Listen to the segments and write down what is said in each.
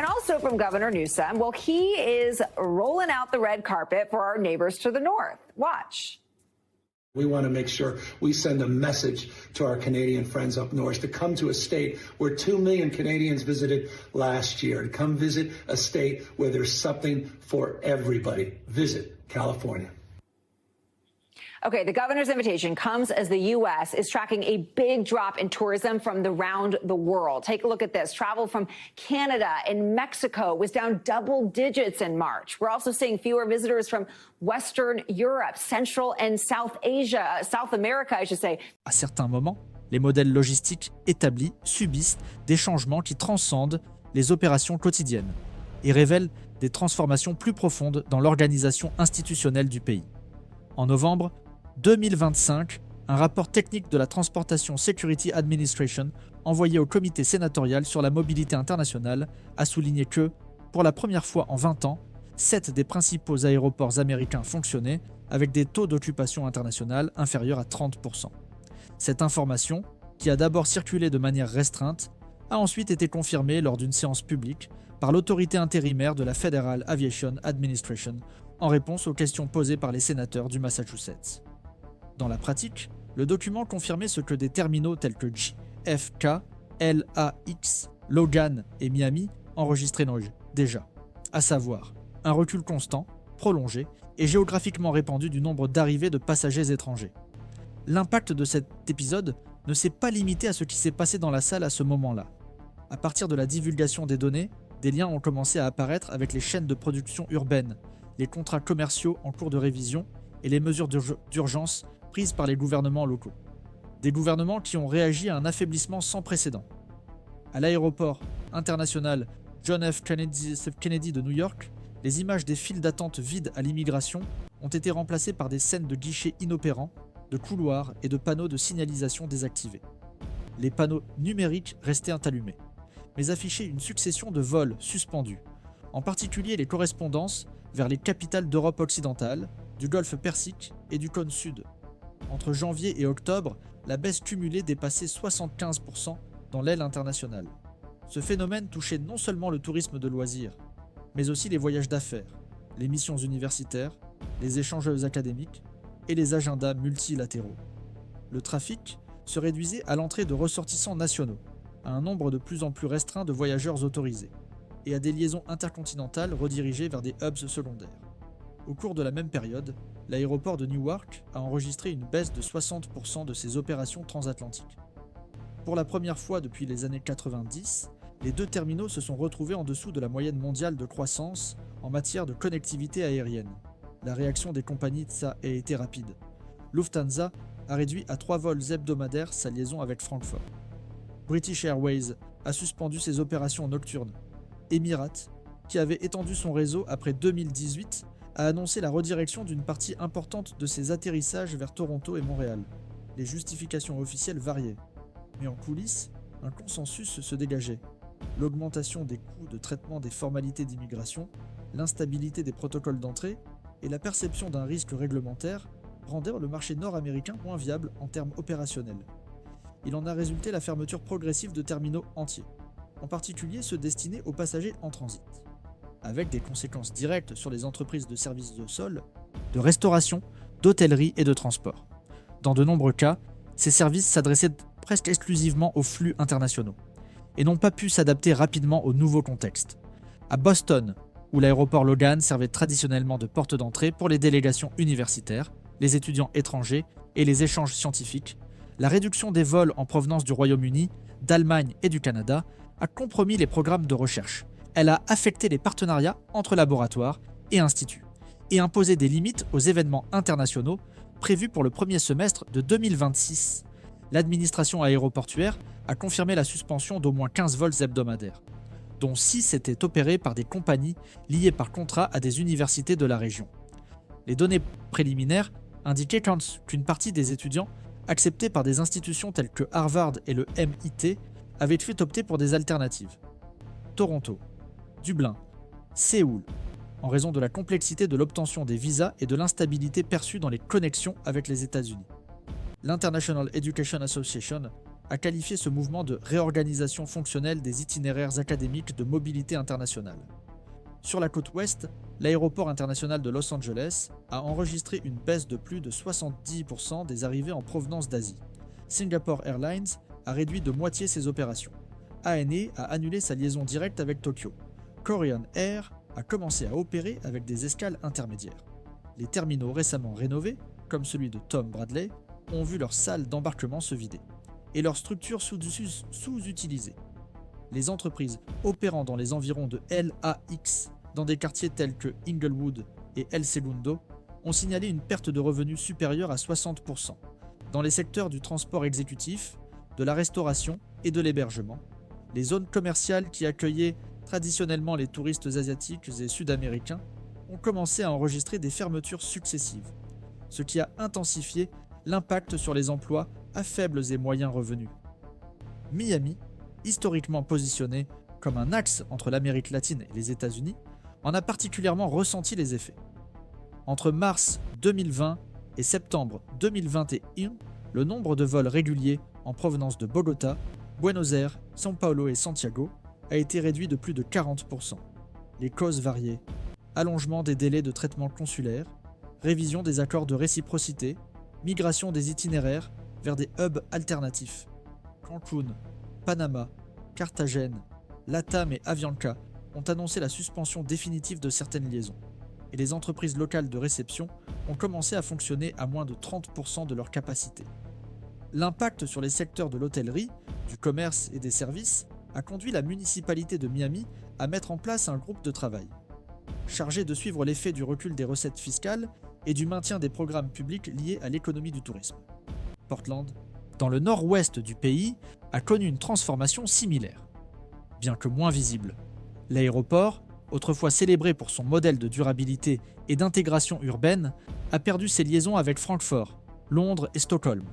And also from Governor Newsom, well, he is rolling out the red carpet for our neighbors to the north. Watch. We want to make sure we send a message to our Canadian friends up north to come to a state where 2 million Canadians visited last year, to come visit a state where there's something for everybody. Visit California. Okay, the governor's invitation comes as the U.S. is tracking a big drop in tourism from around the world. Take a look at this. Travel from Canada and Mexico was down double digits in March. We're also seeing fewer visitors from Western Europe, Central and South Asia, South America, I should say. À certains moments, les modèles logistiques établis subissent des changements qui transcendent les opérations quotidiennes et révèlent des transformations plus profondes dans l'organisation institutionnelle du pays. En novembre 2025, un rapport technique de la Transportation Security Administration envoyé au comité sénatorial sur la mobilité internationale a souligné que, pour la première fois en 20 ans, 7 des principaux aéroports américains fonctionnaient avec des taux d'occupation internationale inférieurs à 30%. Cette information, qui a d'abord circulé de manière restreinte, a ensuite été confirmée lors d'une séance publique par l'autorité intérimaire de la Federal Aviation Administration en réponse aux questions posées par les sénateurs du Massachusetts. Dans la pratique, le document confirmait ce que des terminaux tels que JFK, LAX, Logan et Miami enregistraient déjà, à savoir un recul constant, prolongé et géographiquement répandu du nombre d'arrivées de passagers étrangers. L'impact de cet épisode ne s'est pas limité à ce qui s'est passé dans la salle à ce moment-là. À partir de la divulgation des données, des liens ont commencé à apparaître avec les chaînes de production urbaines, les contrats commerciaux en cours de révision et les mesures d'urgence prises par les gouvernements locaux. Des gouvernements qui ont réagi à un affaiblissement sans précédent. À l'aéroport international John F. Kennedy de New York, les images des files d'attente vides à l'immigration ont été remplacées par des scènes de guichets inopérants, de couloirs et de panneaux de signalisation désactivés. Les panneaux numériques restaient allumés, mais affichaient une succession de vols suspendus, en particulier les correspondances vers les capitales d'Europe occidentale, du Golfe Persique et du cône sud. Entre janvier et octobre, la baisse cumulée dépassait 75% dans l'aile internationale. Ce phénomène touchait non seulement le tourisme de loisirs, mais aussi les voyages d'affaires, les missions universitaires, les échanges académiques et les agendas multilatéraux. Le trafic se réduisait à l'entrée de ressortissants nationaux, à un nombre de plus en plus restreint de voyageurs autorisés, et à des liaisons intercontinentales redirigées vers des hubs secondaires. Au cours de la même période, l'aéroport de Newark a enregistré une baisse de 60% de ses opérations transatlantiques. Pour la première fois depuis les années 90, les deux terminaux se sont retrouvés en dessous de la moyenne mondiale de croissance en matière de connectivité aérienne. La réaction des compagnies a été rapide. Lufthansa a réduit à 3 vols hebdomadaires sa liaison avec Francfort. British Airways a suspendu ses opérations nocturnes. Emirates, qui avait étendu son réseau après 2018, a annoncé la redirection d'une partie importante de ses atterrissages vers Toronto et Montréal. Les justifications officielles variaient, mais en coulisses, un consensus se dégageait. L'augmentation des coûts de traitement des formalités d'immigration, l'instabilité des protocoles d'entrée et la perception d'un risque réglementaire rendaient le marché nord-américain moins viable en termes opérationnels. Il en a résulté la fermeture progressive de terminaux entiers, en particulier ceux destinés aux passagers en transit, avec des conséquences directes sur les entreprises de services de sol, de restauration, d'hôtellerie et de transport. Dans de nombreux cas, ces services s'adressaient presque exclusivement aux flux internationaux, et n'ont pas pu s'adapter rapidement au nouveau contexte. À Boston, où l'aéroport Logan servait traditionnellement de porte d'entrée pour les délégations universitaires, les étudiants étrangers et les échanges scientifiques, la réduction des vols en provenance du Royaume-Uni, d'Allemagne et du Canada a compromis les programmes de recherche. Elle a affecté les partenariats entre laboratoires et instituts et imposé des limites aux événements internationaux prévus pour le premier semestre de 2026. L'administration aéroportuaire a confirmé la suspension d'au moins 15 vols hebdomadaires, dont 6 étaient opérés par des compagnies liées par contrat à des universités de la région. Les données préliminaires indiquaient qu'une partie des étudiants acceptés par des institutions telles que Harvard et le MIT avaient fait opter pour des alternatives. Toronto, Dublin, Séoul, en raison de la complexité de l'obtention des visas et de l'instabilité perçue dans les connexions avec les États-Unis. L'International Education Association a qualifié ce mouvement de réorganisation fonctionnelle des itinéraires académiques de mobilité internationale. Sur la côte ouest, l'aéroport international de Los Angeles a enregistré une baisse de plus de 70% des arrivées en provenance d'Asie. Singapore Airlines a réduit de moitié ses opérations. ANA a annulé sa liaison directe avec Tokyo. Korean Air a commencé à opérer avec des escales intermédiaires. Les terminaux récemment rénovés, comme celui de Tom Bradley, ont vu leurs salles d'embarquement se vider et leurs structures sous-utilisées. Les entreprises opérant dans les environs de LAX, dans des quartiers tels que Inglewood et El Segundo, ont signalé une perte de revenus supérieure à 60%, dans les secteurs du transport exécutif, de la restauration et de l'hébergement. Les zones commerciales qui accueillaient traditionnellement les touristes asiatiques et sud-américains ont commencé à enregistrer des fermetures successives, ce qui a intensifié l'impact sur les emplois à faibles et moyens revenus. Miami, historiquement positionné comme un axe entre l'Amérique latine et les États-Unis, en a particulièrement ressenti les effets. Entre mars 2020 et septembre 2021, le nombre de vols réguliers en provenance de Bogota, Buenos Aires, São Paulo et Santiago a été réduit de plus de 40%. Les causes variaient: allongement des délais de traitement consulaire, révision des accords de réciprocité, migration des itinéraires vers des hubs alternatifs. Cancun, Panama, Carthagène, LATAM et Avianca ont annoncé la suspension définitive de certaines liaisons, et les entreprises locales de réception ont commencé à fonctionner à moins de 30% de leur capacité. L'impact sur les secteurs de l'hôtellerie, du commerce et des services a conduit la municipalité de Miami à mettre en place un groupe de travail, chargé de suivre l'effet du recul des recettes fiscales et du maintien des programmes publics liés à l'économie du tourisme. Portland, dans le nord-ouest du pays, a connu une transformation similaire, bien que moins visible. L'aéroport, autrefois célébré pour son modèle de durabilité et d'intégration urbaine, a perdu ses liaisons avec Francfort, Londres et Stockholm.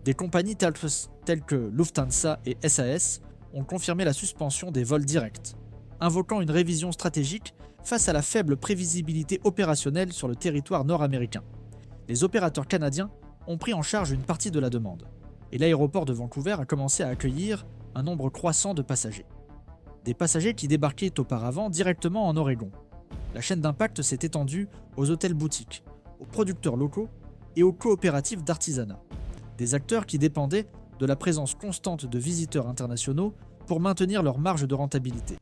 Des compagnies telles que Lufthansa et SAS ont confirmé la suspension des vols directs, invoquant une révision stratégique face à la faible prévisibilité opérationnelle sur le territoire nord-américain. Les opérateurs canadiens ont pris en charge une partie de la demande, et l'aéroport de Vancouver a commencé à accueillir un nombre croissant de passagers. Des passagers qui débarquaient auparavant directement en Oregon. La chaîne d'impact s'est étendue aux hôtels boutiques, aux producteurs locaux et aux coopératives d'artisanat. Des acteurs qui dépendaient de la présence constante de visiteurs internationaux pour maintenir leur marge de rentabilité.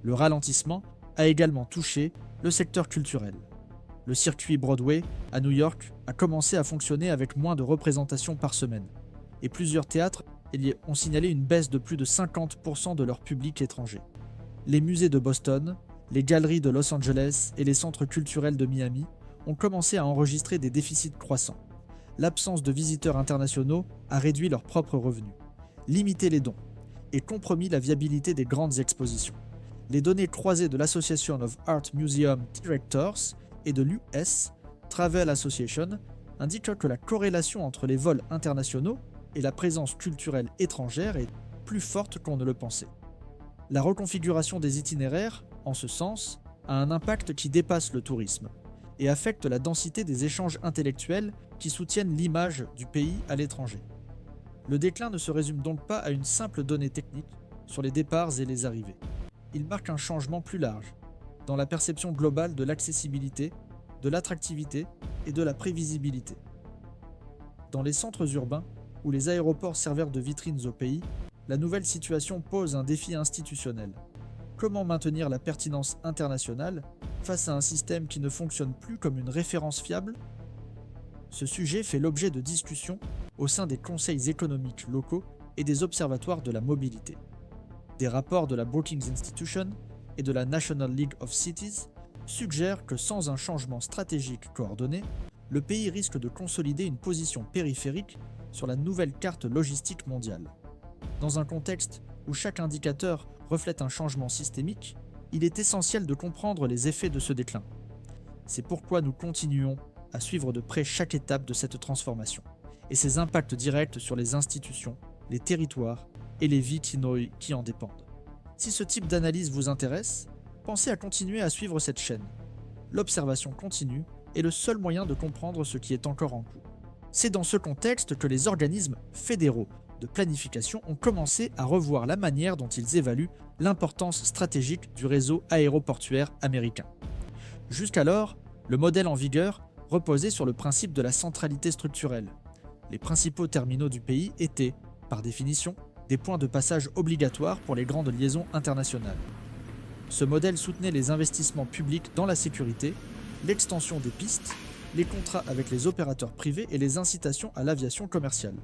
Le ralentissement a également touché le secteur culturel. Le circuit Broadway à New York a commencé à fonctionner avec moins de représentations par semaine, et plusieurs théâtres ont signalé une baisse de plus de 50% de leur public étranger. Les musées de Boston, les galeries de Los Angeles et les centres culturels de Miami ont commencé à enregistrer des déficits croissants. L'absence de visiteurs internationaux a réduit leurs propres revenus, limité les dons et compromis la viabilité des grandes expositions. Les données croisées de l'Association of Art Museum Directors et de l'US Travel Association indiquent que la corrélation entre les vols internationaux et la présence culturelle étrangère est plus forte qu'on ne le pensait. La reconfiguration des itinéraires, en ce sens, a un impact qui dépasse le tourisme et affecte la densité des échanges intellectuels qui soutiennent l'image du pays à l'étranger. Le déclin ne se résume donc pas à une simple donnée technique sur les départs et les arrivées. Il marque un changement plus large dans la perception globale de l'accessibilité, de l'attractivité et de la prévisibilité. Dans les centres urbains, où les aéroports servent de vitrines au pays, la nouvelle situation pose un défi institutionnel. Comment maintenir la pertinence internationale face à un système qui ne fonctionne plus comme une référence fiable? Ce sujet fait l'objet de discussions au sein des conseils économiques locaux et des observatoires de la mobilité. Des rapports de la Brookings Institution et de la National League of Cities suggèrent que sans un changement stratégique coordonné, le pays risque de consolider une position périphérique sur la nouvelle carte logistique mondiale. Dans un contexte où chaque indicateur reflète un changement systémique, il est essentiel de comprendre les effets de ce déclin. C'est pourquoi nous continuons à suivre de près chaque étape de cette transformation et ses impacts directs sur les institutions, les territoires et les vies qui en dépendent. Si ce type d'analyse vous intéresse, pensez à continuer à suivre cette chaîne. L'observation continue est le seul moyen de comprendre ce qui est encore en cours. C'est dans ce contexte que les organismes fédéraux de planification ont commencé à revoir la manière dont ils évaluent l'importance stratégique du réseau aéroportuaire américain. Jusqu'alors, le modèle en vigueur reposait sur le principe de la centralité structurelle. Les principaux terminaux du pays étaient, par définition, des points de passage obligatoires pour les grandes liaisons internationales. Ce modèle soutenait les investissements publics dans la sécurité, l'extension des pistes, les contrats avec les opérateurs privés et les incitations à l'aviation commerciale.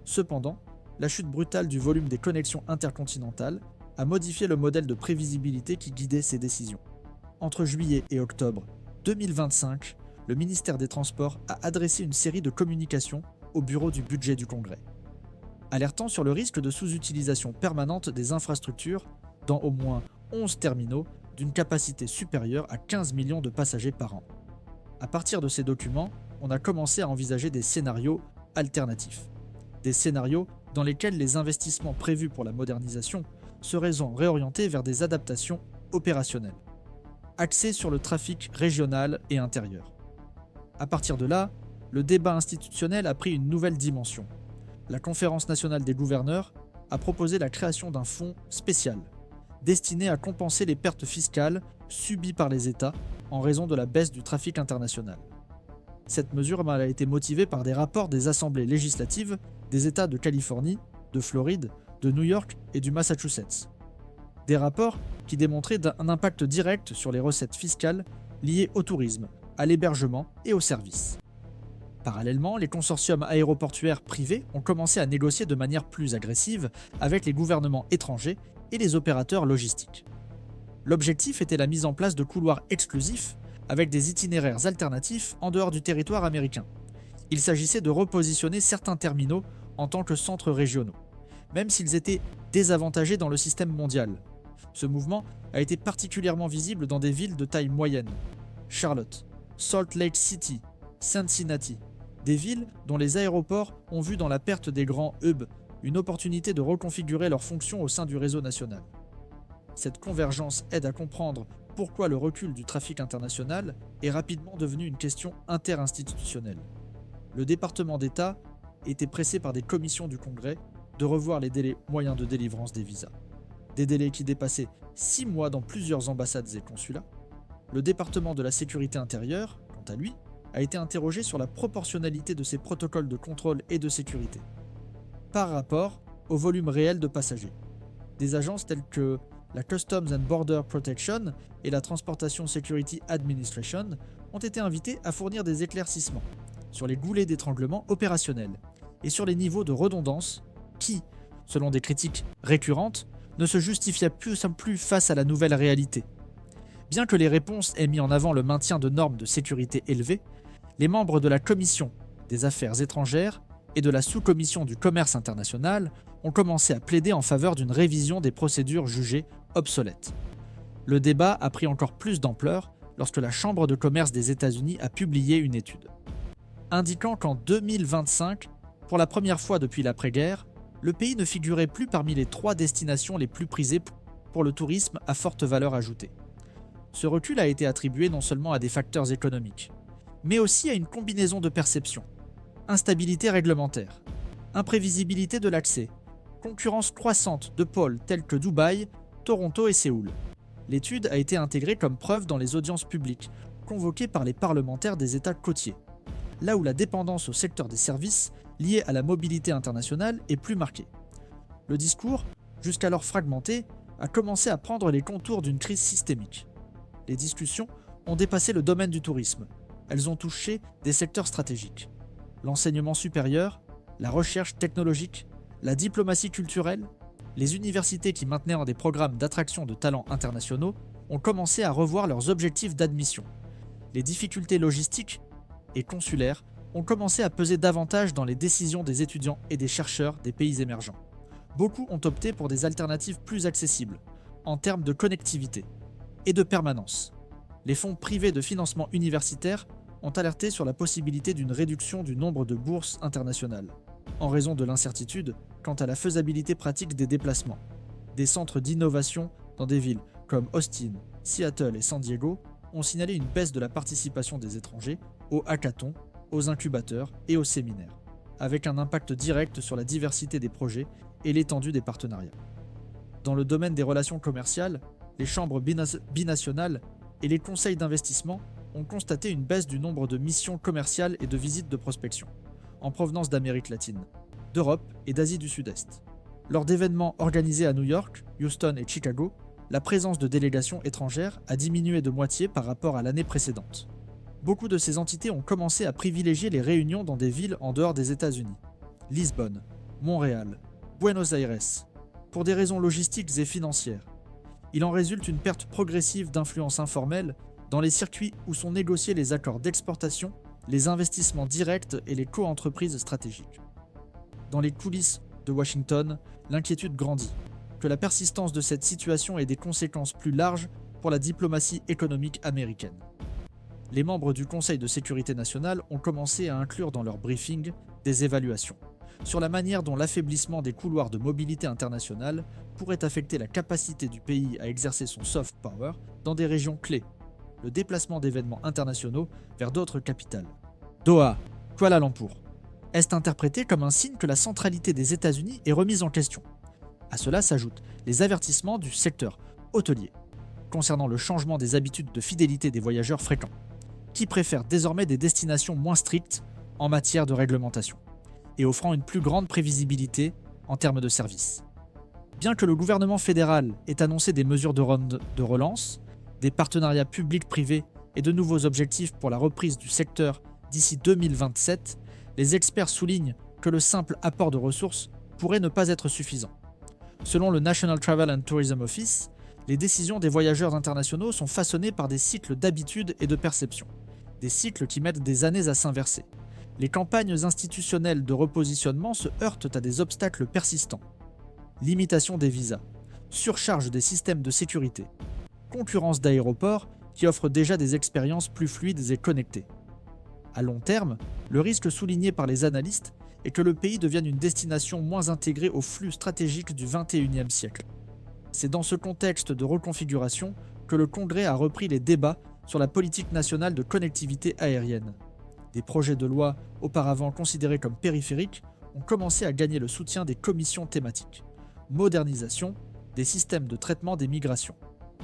Cependant, la chute brutale du volume des connexions intercontinentales a modifié le modèle de prévisibilité qui guidait ces décisions. Entre juillet et octobre 2025, le ministère des Transports a adressé une série de communications au bureau du budget du Congrès, alertant sur le risque de sous-utilisation permanente des infrastructures dans au moins 11 terminaux d'une capacité supérieure à 15 millions de passagers par an. À partir de ces documents, on a commencé à envisager des scénarios alternatifs. Des scénarios dans lesquels les investissements prévus pour la modernisation seraient réorientés vers des adaptations opérationnelles, axées sur le trafic régional et intérieur. À partir de là, le débat institutionnel a pris une nouvelle dimension. La Conférence nationale des gouverneurs a proposé la création d'un fonds spécial, destiné à compenser les pertes fiscales subies par les États en raison de la baisse du trafic international. Cette mesure a été motivée par des rapports des assemblées législatives des États de Californie, de Floride, de New York et du Massachusetts. Des rapports qui démontraient un impact direct sur les recettes fiscales liées au tourisme, à l'hébergement et aux services. Parallèlement, les consortiums aéroportuaires privés ont commencé à négocier de manière plus agressive avec les gouvernements étrangers et les opérateurs logistiques. L'objectif était la mise en place de couloirs exclusifs avec des itinéraires alternatifs en dehors du territoire américain. Il s'agissait de repositionner certains terminaux en tant que centres régionaux, même s'ils étaient désavantagés dans le système mondial. Ce mouvement a été particulièrement visible dans des villes de taille moyenne. Charlotte, Salt Lake City, Cincinnati, des villes dont les aéroports ont vu dans la perte des grands hubs une opportunité de reconfigurer leurs fonctions au sein du réseau national. Cette convergence aide à comprendre pourquoi le recul du trafic international est rapidement devenu une question interinstitutionnelle. Le département d'État était pressé par des commissions du Congrès de revoir les délais moyens de délivrance des visas. Des délais qui dépassaient 6 mois dans plusieurs ambassades et consulats. Le département de la sécurité intérieure, quant à lui, a été interrogé sur la proportionnalité de ces protocoles de contrôle et de sécurité, par rapport au volume réel de passagers. Des agences telles que la Customs and Border Protection et la Transportation Security Administration ont été invitées à fournir des éclaircissements sur les goulets d'étranglement opérationnels et sur les niveaux de redondance qui, selon des critiques récurrentes, ne se justifiaient plus face à la nouvelle réalité. Bien que les réponses aient mis en avant le maintien de normes de sécurité élevées, les membres de la Commission des Affaires étrangères et de la sous-commission du commerce international ont commencé à plaider en faveur d'une révision des procédures jugées obsolètes. Le débat a pris encore plus d'ampleur lorsque la Chambre de commerce des États-Unis a publié une étude, indiquant qu'en 2025, pour la première fois depuis l'après-guerre, le pays ne figurait plus parmi les 3 destinations les plus prisées pour le tourisme à forte valeur ajoutée. Ce recul a été attribué non seulement à des facteurs économiques, mais aussi à une combinaison de perceptions. Instabilité réglementaire, imprévisibilité de l'accès, concurrence croissante de pôles tels que Dubaï, Toronto et Séoul. L'étude a été intégrée comme preuve dans les audiences publiques, convoquées par les parlementaires des États côtiers, là où la dépendance au secteur des services liée à la mobilité internationale est plus marquée. Le discours, jusqu'alors fragmenté, a commencé à prendre les contours d'une crise systémique. Les discussions ont dépassé le domaine du tourisme. Elles ont touché des secteurs stratégiques. L'enseignement supérieur, la recherche technologique, la diplomatie culturelle, les universités qui maintenaient des programmes d'attraction de talents internationaux ont commencé à revoir leurs objectifs d'admission. Les difficultés logistiques et consulaires ont commencé à peser davantage dans les décisions des étudiants et des chercheurs des pays émergents. Beaucoup ont opté pour des alternatives plus accessibles, en termes de connectivité et de permanence. Les fonds privés de financement universitaire ont alerté sur la possibilité d'une réduction du nombre de bourses internationales, en raison de l'incertitude quant à la faisabilité pratique des déplacements. Des centres d'innovation dans des villes comme Austin, Seattle et San Diego ont signalé une baisse de la participation des étrangers aux hackathons, aux incubateurs et aux séminaires, avec un impact direct sur la diversité des projets et l'étendue des partenariats. Dans le domaine des relations commerciales, les chambres binationales et les conseils d'investissement ont constaté une baisse du nombre de missions commerciales et de visites de prospection, en provenance d'Amérique latine, d'Europe et d'Asie du Sud-Est. Lors d'événements organisés à New York, Houston et Chicago, la présence de délégations étrangères a diminué de moitié par rapport à l'année précédente. Beaucoup de ces entités ont commencé à privilégier les réunions dans des villes en dehors des États-Unis. Lisbonne, Montréal, Buenos Aires, pour des raisons logistiques et financières. Il en résulte une perte progressive d'influence informelle dans les circuits où sont négociés les accords d'exportation, les investissements directs et les co-entreprises stratégiques. Dans les coulisses de Washington, l'inquiétude grandit, que la persistance de cette situation ait des conséquences plus larges pour la diplomatie économique américaine. Les membres du Conseil de sécurité nationale ont commencé à inclure dans leur briefing des évaluations sur la manière dont l'affaiblissement des couloirs de mobilité internationale pourrait affecter la capacité du pays à exercer son soft power dans des régions clés, le déplacement d'événements internationaux vers d'autres capitales. Doha, Kuala Lumpur, est interprété comme un signe que la centralité des États-Unis est remise en question. À cela s'ajoutent les avertissements du secteur hôtelier concernant le changement des habitudes de fidélité des voyageurs fréquents, qui préfèrent désormais des destinations moins strictes en matière de réglementation et offrant une plus grande prévisibilité en termes de services. Bien que le gouvernement fédéral ait annoncé des mesures de relance, des partenariats publics-privés et de nouveaux objectifs pour la reprise du secteur d'ici 2027, les experts soulignent que le simple apport de ressources pourrait ne pas être suffisant. Selon le National Travel and Tourism Office, les décisions des voyageurs internationaux sont façonnées par des cycles d'habitude et de perception, des cycles qui mettent des années à s'inverser. Les campagnes institutionnelles de repositionnement se heurtent à des obstacles persistants. Limitation des visas, surcharge des systèmes de sécurité, concurrence d'aéroports qui offrent déjà des expériences plus fluides et connectées. À long terme, le risque souligné par les analystes est que le pays devienne une destination moins intégrée au flux stratégique du XXIe siècle. C'est dans ce contexte de reconfiguration que le Congrès a repris les débats sur la politique nationale de connectivité aérienne. Des projets de loi auparavant considérés comme périphériques ont commencé à gagner le soutien des commissions thématiques. Modernisation des systèmes de traitement des migrations,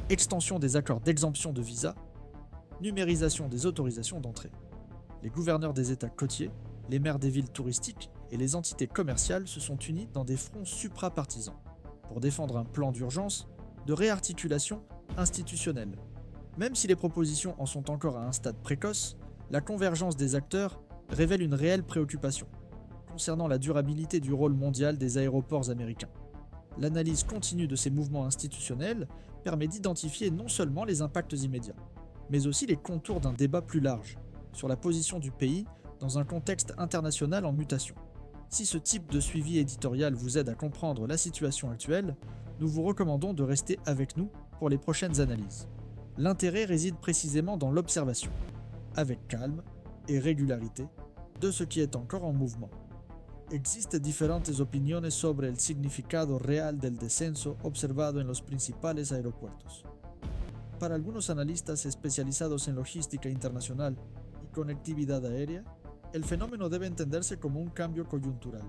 extension des accords d'exemption de visa, numérisation des autorisations d'entrée. Les gouverneurs des États côtiers, les maires des villes touristiques et les entités commerciales se sont unis dans des fronts suprapartisans pour défendre un plan d'urgence de réarticulation institutionnelle. Même si les propositions en sont encore à un stade précoce, la convergence des acteurs révèle une réelle préoccupation concernant la durabilité du rôle mondial des aéroports américains. L'analyse continue de ces mouvements institutionnels permet d'identifier non seulement les impacts immédiats, mais aussi les contours d'un débat plus large sur la position du pays dans un contexte international en mutation. Si ce type de suivi éditorial vous aide à comprendre la situation actuelle, nous vous recommandons de rester avec nous pour les prochaines analyses. L'intérêt réside précisément dans l'observation, avec calme et régularité, de ce qui est encore en mouvement. Existen diferentes opiniones sobre el significado real del descenso observado en los principales aeropuertos. Para algunos analistas especializados en logística internacional y conectividad aérea, el fenómeno debe entenderse como un cambio coyuntural,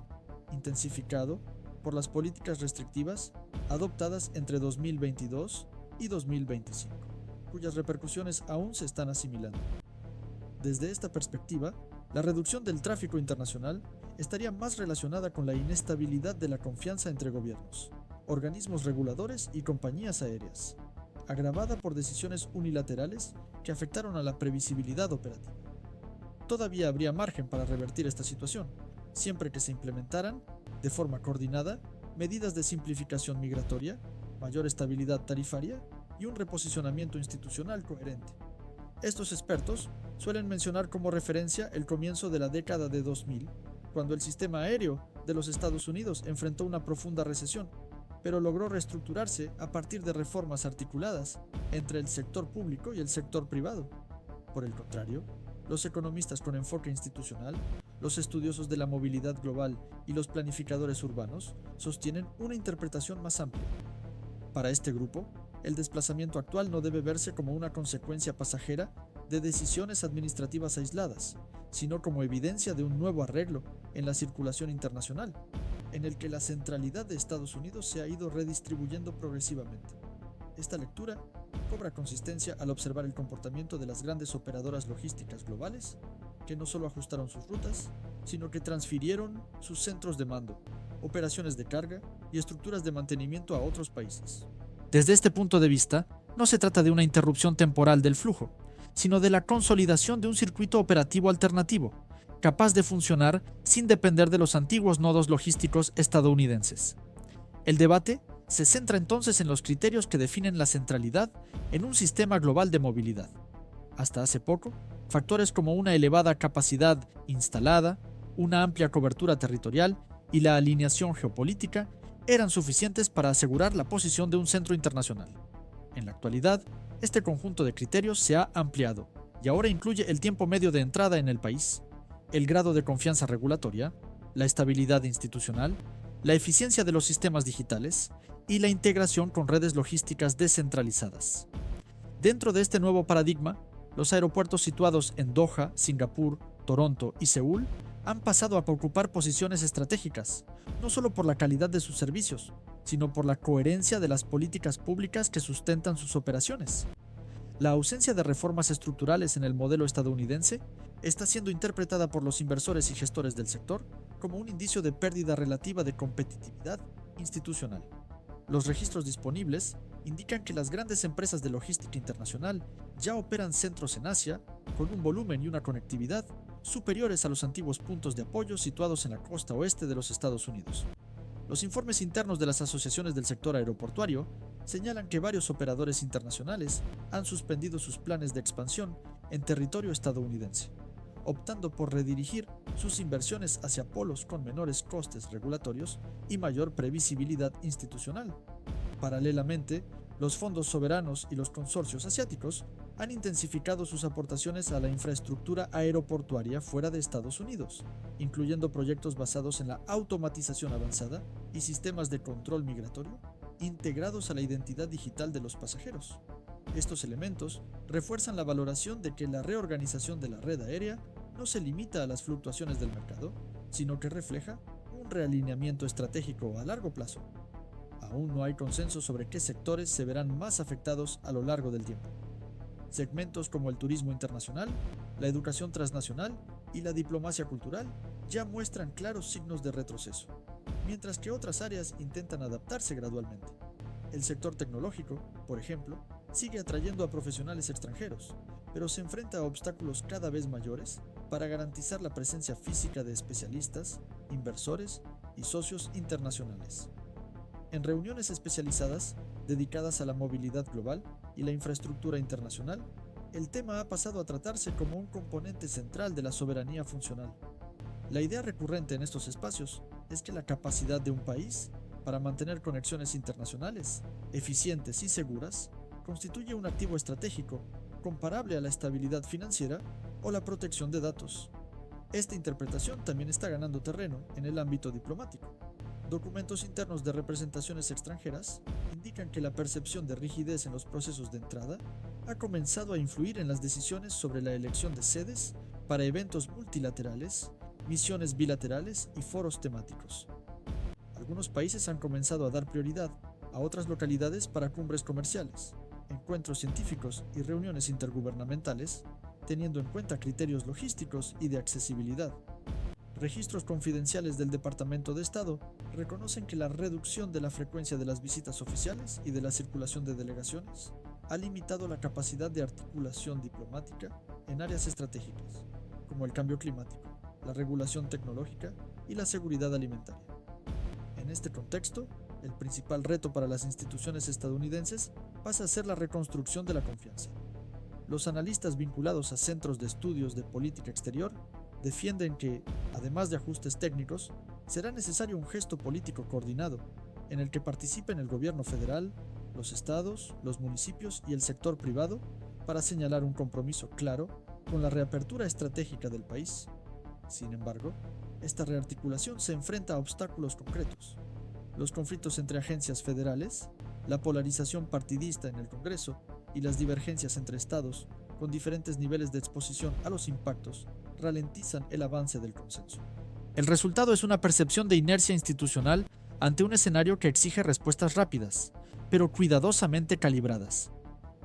intensificado por las políticas restrictivas adoptadas entre 2022 y 2025, cuyas repercusiones aún se están asimilando. Desde esta perspectiva, la reducción del tráfico internacional estaría más relacionada con la inestabilidad de la confianza entre gobiernos, organismos reguladores y compañías aéreas, agravada por decisiones unilaterales que afectaron a la previsibilidad operativa. Todavía habría margen para revertir esta situación, siempre que se implementaran, de forma coordinada, medidas de simplificación migratoria, mayor estabilidad tarifaria y un reposicionamiento institucional coherente. Estos expertos suelen mencionar como referencia el comienzo de la década de 2000, cuando el sistema aéreo de los Estados Unidos enfrentó una profunda recesión, pero logró reestructurarse a partir de reformas articuladas entre el sector público y el sector privado. Por el contrario, los economistas con enfoque institucional, los estudiosos de la movilidad global y los planificadores urbanos sostienen una interpretación más amplia. Para este grupo, el desplazamiento actual no debe verse como una consecuencia pasajera de decisiones administrativas aisladas, sino como evidencia de un nuevo arreglo en la circulación internacional, en el que la centralidad de Estados Unidos se ha ido redistribuyendo progresivamente. Esta lectura cobra consistencia al observar el comportamiento de las grandes operadoras logísticas globales, que no solo ajustaron sus rutas, sino que transfirieron sus centros de mando, operaciones de carga y estructuras de mantenimiento a otros países. Desde este punto de vista, no se trata de una interrupción temporal del flujo, sino de la consolidación de un circuito operativo alternativo, capaz de funcionar sin depender de los antiguos nodos logísticos estadounidenses. El debate se centra entonces en los criterios que definen la centralidad en un sistema global de movilidad. Hasta hace poco, factores como una elevada capacidad instalada, una amplia cobertura territorial y la alineación geopolítica eran suficientes para asegurar la posición de un centro internacional. En la actualidad, este conjunto de criterios se ha ampliado y ahora incluye el tiempo medio de entrada en el país, el grado de confianza regulatoria, la estabilidad institucional, la eficiencia de los sistemas digitales y la integración con redes logísticas descentralizadas. Dentro de este nuevo paradigma, los aeropuertos situados en Doha, Singapur, Toronto y Seúl han pasado a ocupar posiciones estratégicas, no solo por la calidad de sus servicios, sino por la coherencia de las políticas públicas que sustentan sus operaciones. La ausencia de reformas estructurales en el modelo estadounidense está siendo interpretada por los inversores y gestores del sector como un indicio de pérdida relativa de competitividad institucional. Los registros disponibles indican que las grandes empresas de logística internacional ya operan centros en Asia con un volumen y una conectividad superiores a los antiguos puntos de apoyo situados en la costa oeste de los Estados Unidos. Los informes internos de las asociaciones del sector aeroportuario señalan que varios operadores internacionales han suspendido sus planes de expansión en territorio estadounidense, optando por redirigir sus inversiones hacia polos con menores costes regulatorios y mayor previsibilidad institucional. Paralelamente, los fondos soberanos y los consorcios asiáticos han intensificado sus aportaciones a la infraestructura aeroportuaria fuera de Estados Unidos, incluyendo proyectos basados en la automatización avanzada y sistemas de control migratorio integrados a la identidad digital de los pasajeros. Estos elementos refuerzan la valoración de que la reorganización de la red aérea no se limita a las fluctuaciones del mercado, sino que refleja un realineamiento estratégico a largo plazo. Aún no hay consenso sobre qué sectores se verán más afectados a lo largo del tiempo. Segmentos como el turismo internacional, la educación transnacional y la diplomacia cultural ya muestran claros signos de retroceso, mientras que otras áreas intentan adaptarse gradualmente. El sector tecnológico, por ejemplo, sigue atrayendo a profesionales extranjeros, pero se enfrenta a obstáculos cada vez mayores para garantizar la presencia física de especialistas, inversores y socios internacionales. En reuniones especializadas dedicadas a la movilidad global y la infraestructura internacional, el tema ha pasado a tratarse como un componente central de la soberanía funcional. La idea recurrente en estos espacios es que la capacidad de un país para mantener conexiones internacionales, eficientes y seguras, constituye un activo estratégico comparable a la estabilidad financiera o la protección de datos. Esta interpretación también está ganando terreno en el ámbito diplomático. Documentos internos de representaciones extranjeras indican que la percepción de rigidez en los procesos de entrada ha comenzado a influir en las decisiones sobre la elección de sedes para eventos multilaterales, misiones bilaterales y foros temáticos. Algunos países han comenzado a dar prioridad a otras localidades para cumbres comerciales, encuentros científicos y reuniones intergubernamentales, teniendo en cuenta criterios logísticos y de accesibilidad. Registros confidenciales del Departamento de Estado reconocen que la reducción de la frecuencia de las visitas oficiales y de la circulación de delegaciones ha limitado la capacidad de articulación diplomática en áreas estratégicas, como el cambio climático, la regulación tecnológica y la seguridad alimentaria. En este contexto, el principal reto para las instituciones estadounidenses pasa a ser la reconstrucción de la confianza. Los analistas vinculados a centros de estudios de política exterior defienden que, además de ajustes técnicos, será necesario un gesto político coordinado, en el que participen el gobierno federal, los estados, los municipios y el sector privado, para señalar un compromiso claro con la reapertura estratégica del país. Sin embargo, esta rearticulación se enfrenta a obstáculos concretos. los conflictos entre agencias federales, la polarización partidista en el Congreso y las divergencias entre estados, con diferentes niveles de exposición a los impactos, ralentizan el avance del consenso. El resultado es una percepción de inercia institucional ante un escenario que exige respuestas rápidas, pero cuidadosamente calibradas.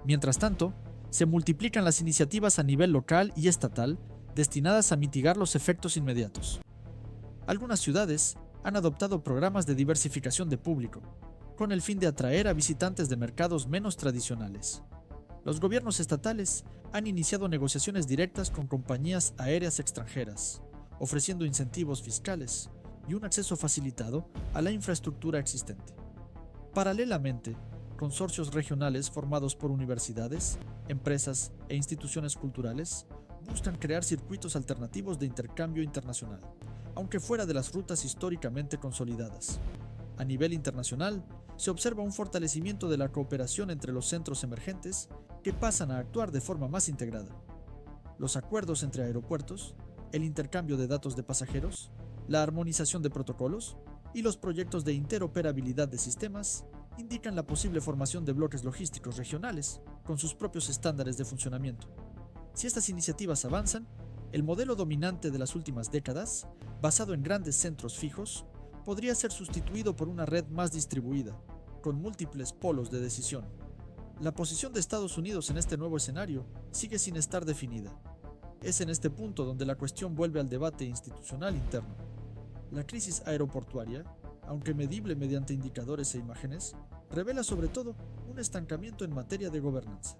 Mientras tanto, se multiplican las iniciativas a nivel local y estatal destinadas a mitigar los efectos inmediatos. Algunas ciudades han adoptado programas de diversificación de público, con el fin de atraer a visitantes de mercados menos tradicionales. Los gobiernos estatales han iniciado negociaciones directas con compañías aéreas extranjeras, ofreciendo incentivos fiscales y un acceso facilitado a la infraestructura existente. Paralelamente, consorcios regionales formados por universidades, empresas e instituciones culturales buscan crear circuitos alternativos de intercambio internacional, aunque fuera de las rutas históricamente consolidadas. A nivel internacional, se observa un fortalecimiento de la cooperación entre los centros emergentes que pasan a actuar de forma más integrada. Los acuerdos entre aeropuertos, el intercambio de datos de pasajeros, la armonización de protocolos y los proyectos de interoperabilidad de sistemas indican la posible formación de bloques logísticos regionales con sus propios estándares de funcionamiento. Si estas iniciativas avanzan, el modelo dominante de las últimas décadas, basado en grandes centros fijos, podría ser sustituido por una red más distribuida, con múltiples polos de decisión. La posición de Estados Unidos en este nuevo escenario sigue sin estar definida. Es en este punto donde la cuestión vuelve al debate institucional interno. La crisis aeroportuaria, aunque medible mediante indicadores e imágenes, revela sobre todo un estancamiento en materia de gobernanza.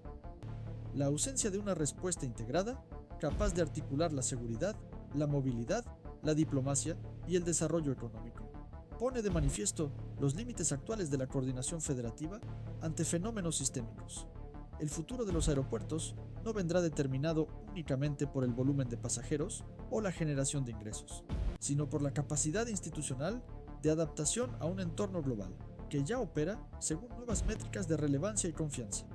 La ausencia de una respuesta integrada, capaz de articular la seguridad, la movilidad, la diplomacia y el desarrollo económico, pone de manifiesto los límites actuales de la coordinación federativa ante fenómenos sistémicos. El futuro de los aeropuertos no vendrá determinado únicamente por el volumen de pasajeros o la generación de ingresos, sino por la capacidad institucional de adaptación a un entorno global, que ya opera según nuevas métricas de relevancia y confianza.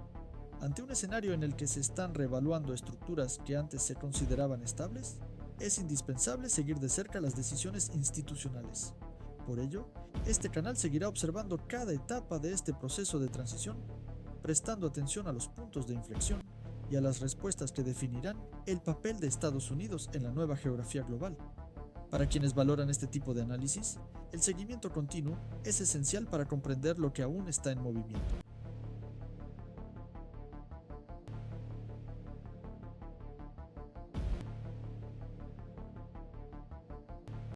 Ante un escenario en el que se están reevaluando estructuras que antes se consideraban estables, es indispensable seguir de cerca las decisiones institucionales. Por ello, este canal seguirá observando cada etapa de este proceso de transición, prestando atención a los puntos de inflexión y a las respuestas que definirán el papel de Estados Unidos en la nueva geografía global. Para quienes valoran este tipo de análisis, el seguimiento continuo es esencial para comprender lo que aún está en movimiento.